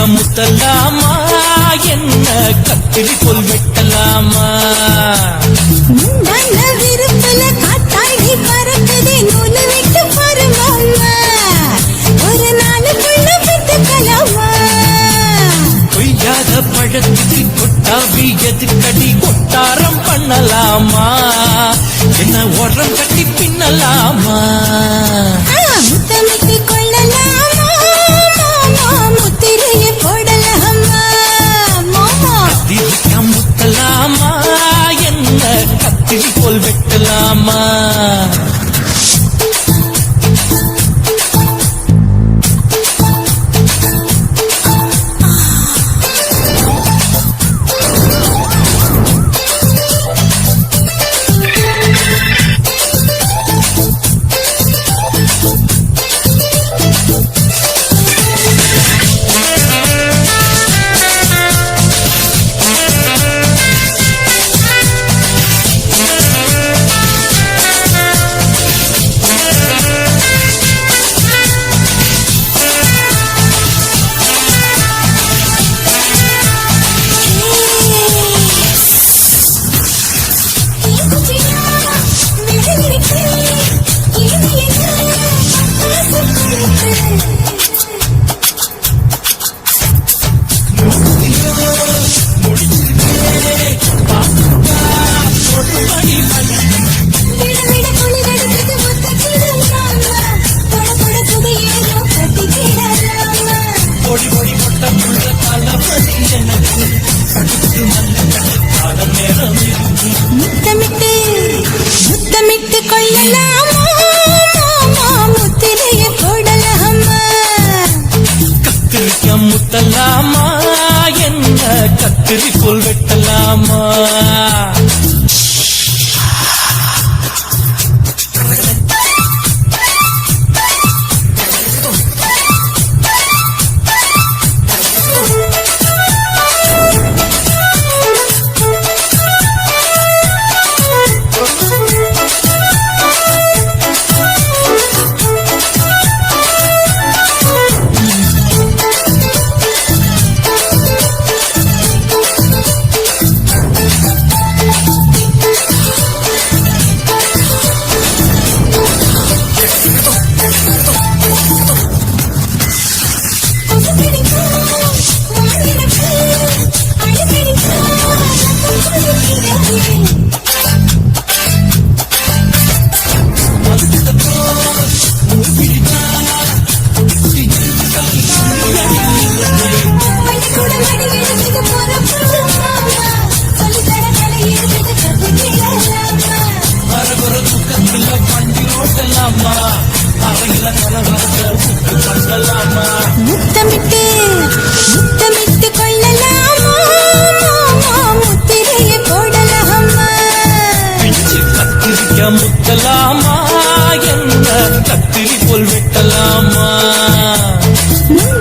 முத்தலாமா என்ன கத்திரி போல் வெட்டலாமா நல்ல விருப்பல காத்தாடி பறக்குதே நூலு விட்டு பருமாமா ஒரு நாளுக்குள்ள விட்டுக்கலாமா கொய்யாத பழத்துக்கு கொட்டாவி எதுக்கடி கொட்டாரம் பண்ணலாமா என்ன உரம் கட்டி பின்னலாமா முத்தமிட்டு கொள்ளலாமா முத்திரைய போடலாமா மாமா முத்தலாமா என்ன கத்திரி போல் வெட்டலாமா முத்தமிட்டு கொள்ளலாமா முத்திரைய போடலாமா கத்திரிக்க முத்தலாமா என்ன கத்திரி போல் வெட்டலாமா முத்தமிட்டு கொள்ளலாமா முத்திரைய போடலாமா கத்திரிக்க முத்தலாமா என்ன கத்திரி போல் வெட்டலாமா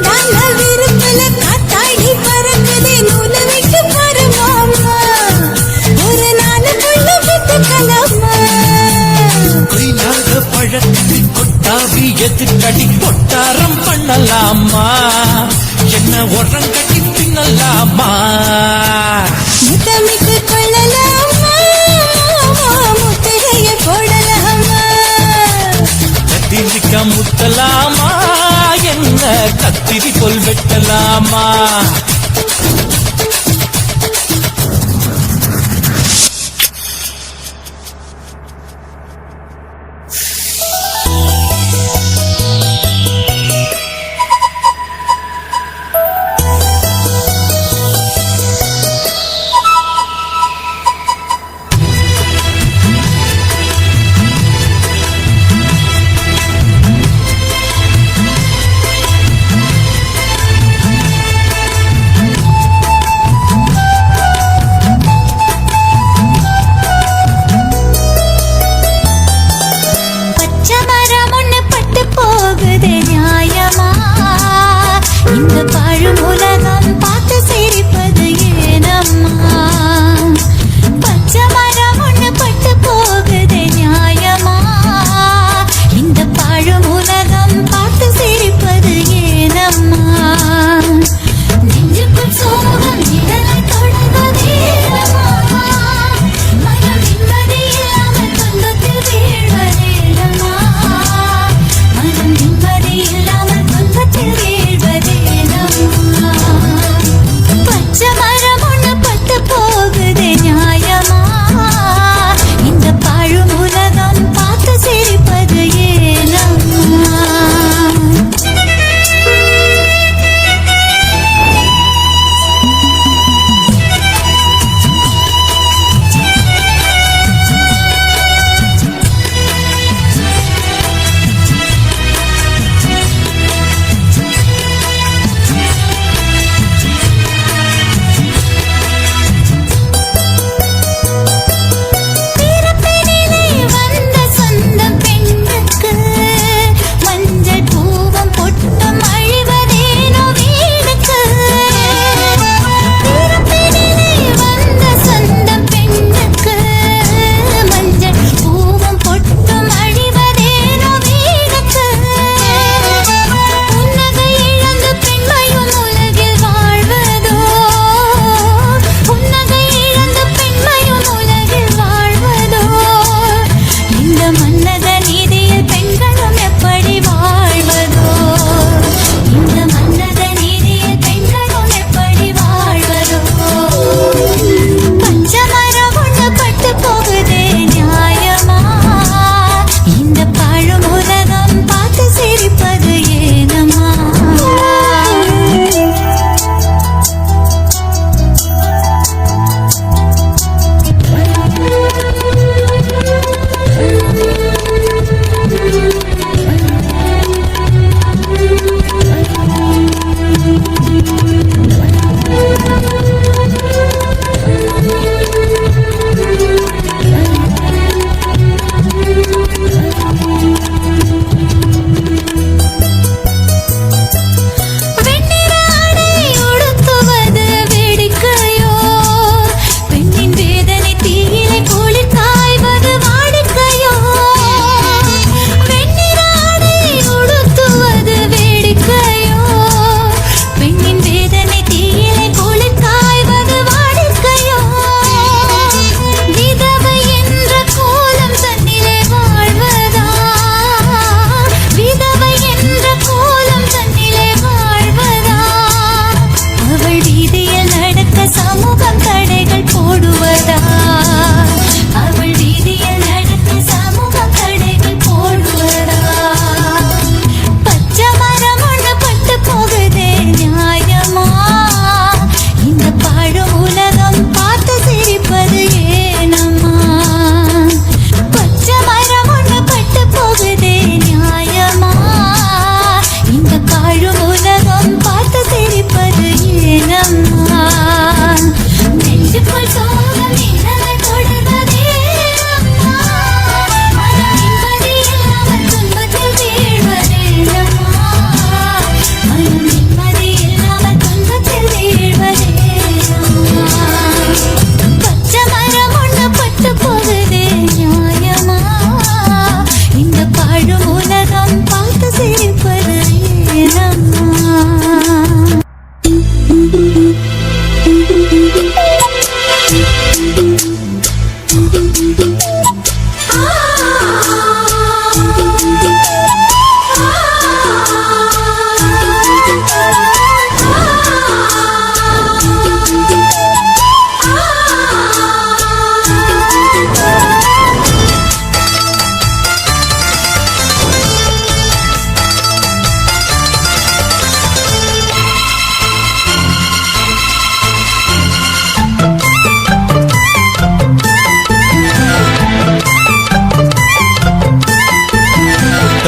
நல்ல விருப்பல காத்தாடி பறக்குதே நூலு விட்டு பருமாமா ஒரு நாளுக்குள்ள விட்டுக்கலாமா கொய்யாத பழத்துக்கு கொட்டாவி எதுக்கடி கொட்டாரம் பண்ணலாமா என்ன உரம் கட்டி பின்னலாமா முத்தமிட்டு கொள்ளலாமா முத்திரைய போடலாமா கத்திரிக்க முத்தலாமா என்ன கத்திரி போல் வெட்டலாமா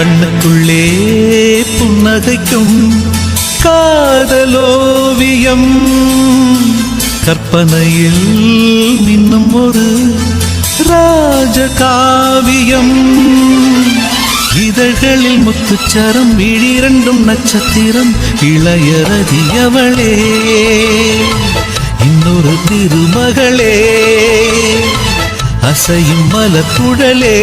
கண்ணுக்குள்ளே புன்னகைக்கும் காதலோவியம் கற்பனையில் இன்னும் ஒரு ராஜகாவியம் இதழ்களில் முத்துச்சரம் விழிரண்டும் நட்சத்திரம் இளையரதியவளே இன்னொரு திருமகளே அசையும் மலக்குழலே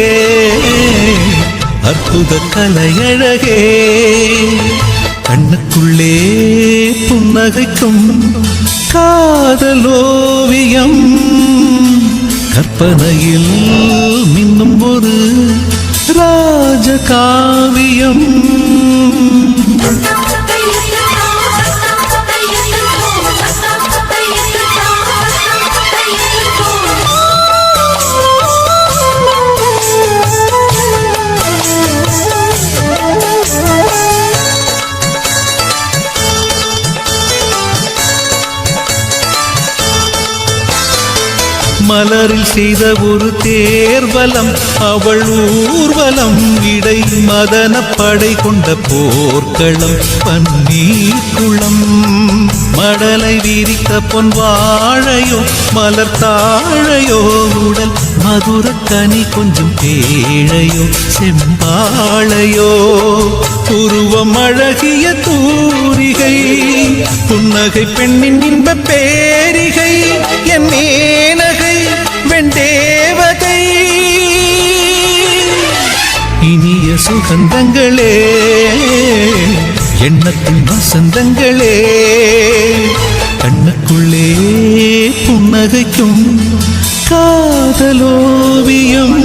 அற்புத கலையழகே கண்ணுக்குள்ளே புன்னகைக்கும் காதலோவியம் கற்பனையில் மின்னும் ஒரு ராஜகாவியம் மலரில் செய்த ஒரு தேர்வலம் அவள் ஊர்வலம் இடை மதன படை கொண்ட போர்க்களம் பன்னீர் குளம் மடலை விரித்த பொன் வாழையோ மலர் தாழையோ உடல் மதுர கனி கொஞ்சம் பேழையோ செம்பாழையோ உருவம் அழகிய தூரிகை புன்னகை பெண்ணின் இன்ப பேரிகை என் மேனகை வெண்டேவதை இனிய சுகந்தங்களே எண்ணத்தின் வசந்தங்களே கண்ணுக்குள்ளே புன்னகைக்கும் காதலோவியம்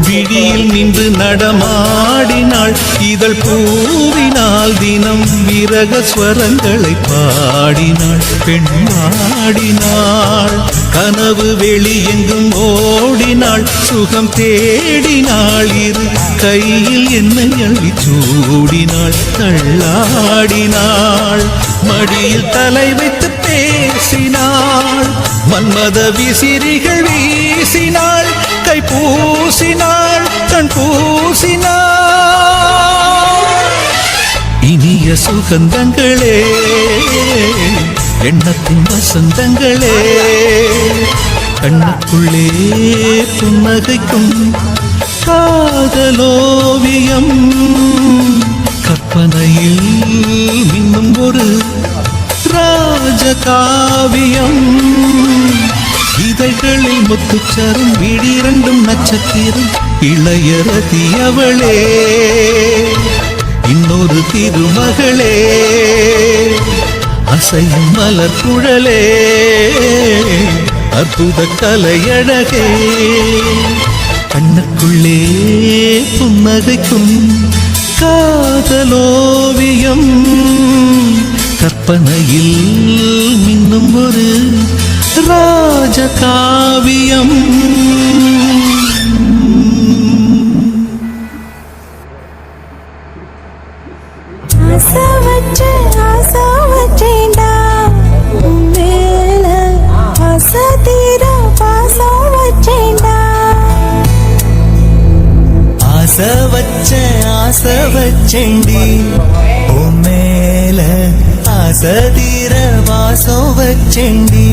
விழியில் நின்று நடமாடினாள் இதழ் பூவினால் தினம் விரக ஸ்வரங்களை பாடினாள் பெண்ணாடினாள் கனவு வெளியெங்கும் ஓடினாள் சுகம் தேடினாள் இரு கையில் என்னை அள்ளி சூடினாள் தள்ளாடினாள் மடியில் தலை வைத்து பேசினாள் மன்மத விசிறிகள் வீசினாள் கை பூசினாள் கண் பூசினாள் இனிய சுகந்தங்களே எண்ணத்தின் வசந்தங்களே கண்ணுக்குள்ளே புன்னகைக்கும் காதலோவியம் கற்பனையில் இன்னும் ஒரு ராஜகாவியம் இதழ்களில் முத்துச்சரம் விழிரண்டும் நட்சத்திரம் இளையரதியவளே இன்னொரு திருமகளே அசையும் மலர் குழலே அற்புத கலையழகே கண்ணுக்குள்ளே புன்னகைக்கும் காதலோவியம் கற்பனையில் இன்னும் ஒரு ராஜகாவியம் ஆசவற்றேண்டா மேல ஆசதீர பாசம் வச்சேண்டா ஆசை வச்சேண்டி உன் மேல ஆசதீர வாசம் வச்சேண்டி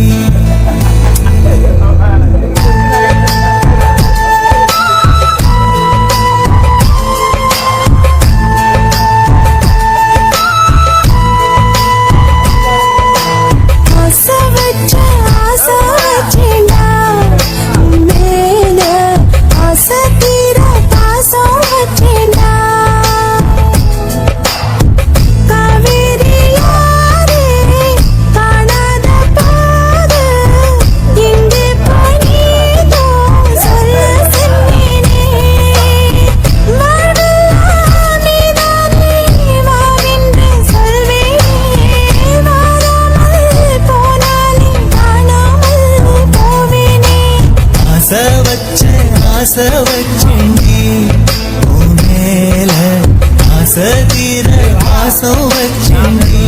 காவேரி யாரே காணாத பாத ஆசை வச்சேண்டி உன் மேல ஆசை தீர பாசம் வச்சேண்டி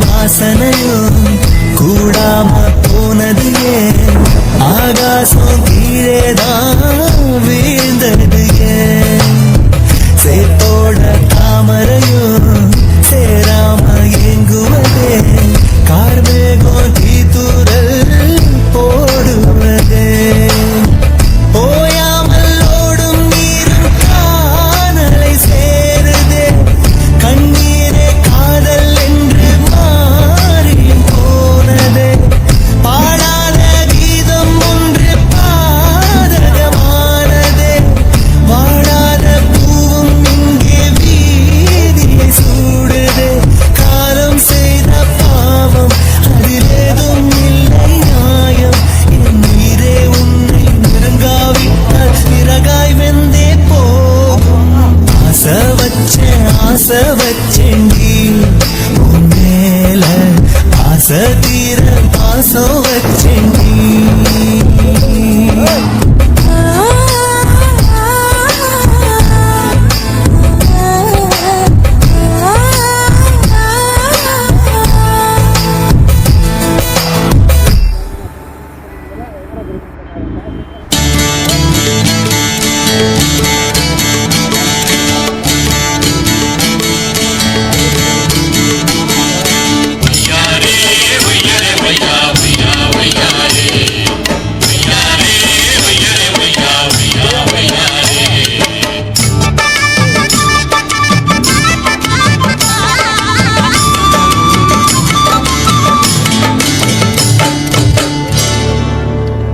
வாசனையும் கூடாம போனது ஏன் ஆகாசம் கீழேதான் வீழ்ந்தது ஏன் சேத்தோட தாமரையும் சேராம ஏங்குவதே கார்மேகம் தீத்துரல் போடுவதே ஓயாமல் ஓடும் நீரும் காணலை சேருதே கண்ணீரே காதல் என்று மாறியும் போனதே பாடாத கீதம் ஒன்று பாதகமானதே வாடாத பூவும் இங்கே வீதியை சூடுதே காலம் செய்த பாவம் அதிலேதும் இல்லை நியாயம் என் உயிரே உன்னை நெருங்காவிட்டால் பிறகாய் வெந்தே போகும் ஆசை வச்சேண்டி உன் மேல ஆசை தீர பாசம் வச்சேண்டி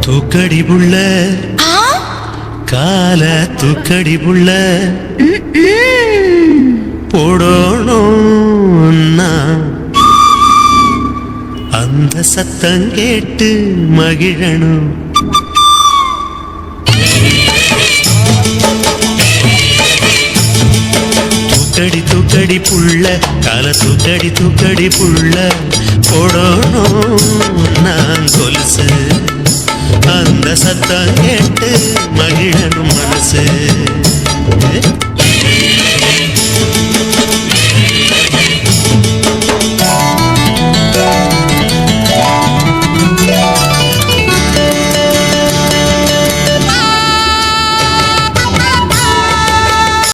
தூக்கடி புள்ள கால தூக்கடி புள்ள போடணும்னா அந்த சத்தம் கேட்டு மகிழணும் தூக்கடி தூக்கடி புள்ள கால தூக்கடி தூக்கடி புள்ள போடணும் நான் கொலுசு அந்த சத்தம் கேட்டு மகிழனும் மனசு